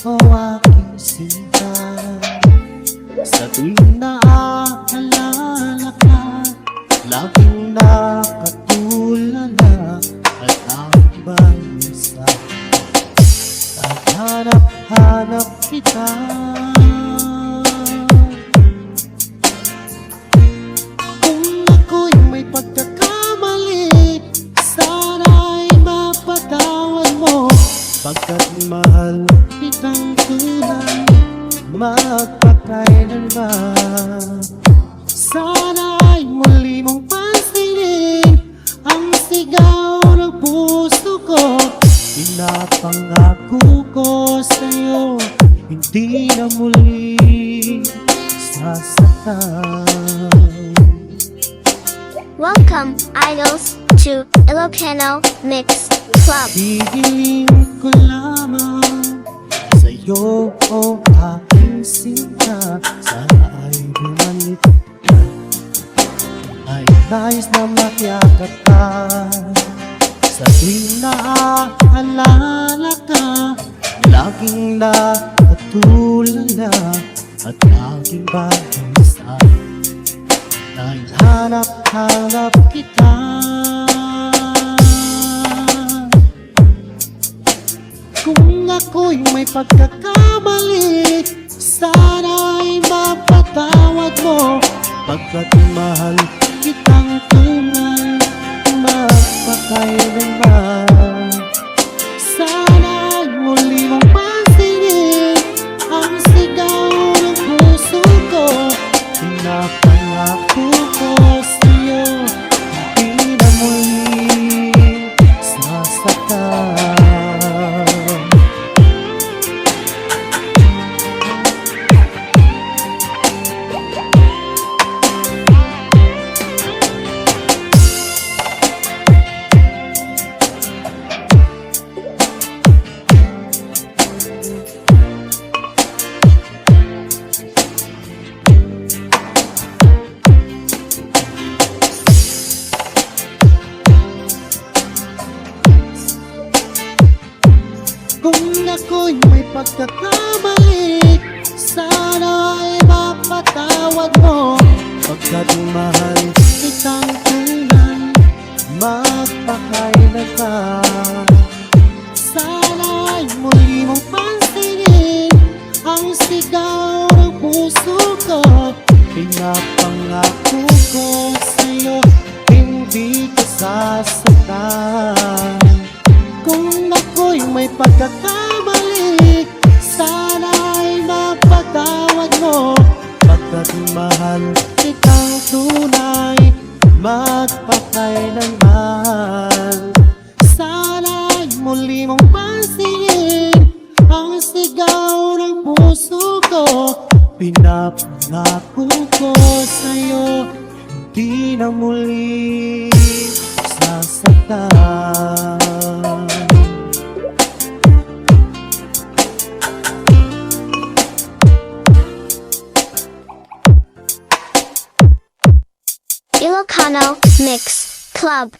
O aking sinta, sa tuwing naaalala ka, laging nakatulala at aking isa. Naghanap-hanap kita, kung ako'y may pagkakamali, sana'y mapatawad mo, pagkat mahal kitang tunay, magpakailanman. Sana'y muli mong pansinin ang sigaw ng puso ko. Pinapangako ko sa'yo, hindi na muli sasaktan. Welcome, idols, to Ilocano Mix Club. Hihiling ko lamang sa'yo, o aking sinta, sana ay bumalik ka. Ay nais na makiyakap ka, sa tuwing naaalala ka, laging nakatulala at aking bansa. Naghanap-hanap kita, kung ako'y may pagkakamali, sana'y mapatawad mo, pagkat mahal kitang tunay, magpakailanman. Sana'y muli mong pansinin ang sigaw ng puso ko. Pinapangako ko sa'yo, hindi na muli sasaktan. Kung ako'y may pagkakamali, sana'y mapatawad mo, pagkat mahal kitang tunay, magpakailanman. Sana'y muli mong pansinin ang sigaw ng puso ko. Pinapangako ko sa'yo, hindi ka sasaktan. Kung ako'y may pagkakamali, sana'y mapatawad mo, pagkat mahal kitang tunay, magpakailanman. Sana'y muli mong pansinin ang sigaw ng puso ko. Pinapangako ko sa'yo, hindi na muli sasaktan. Ilocano Mix Club.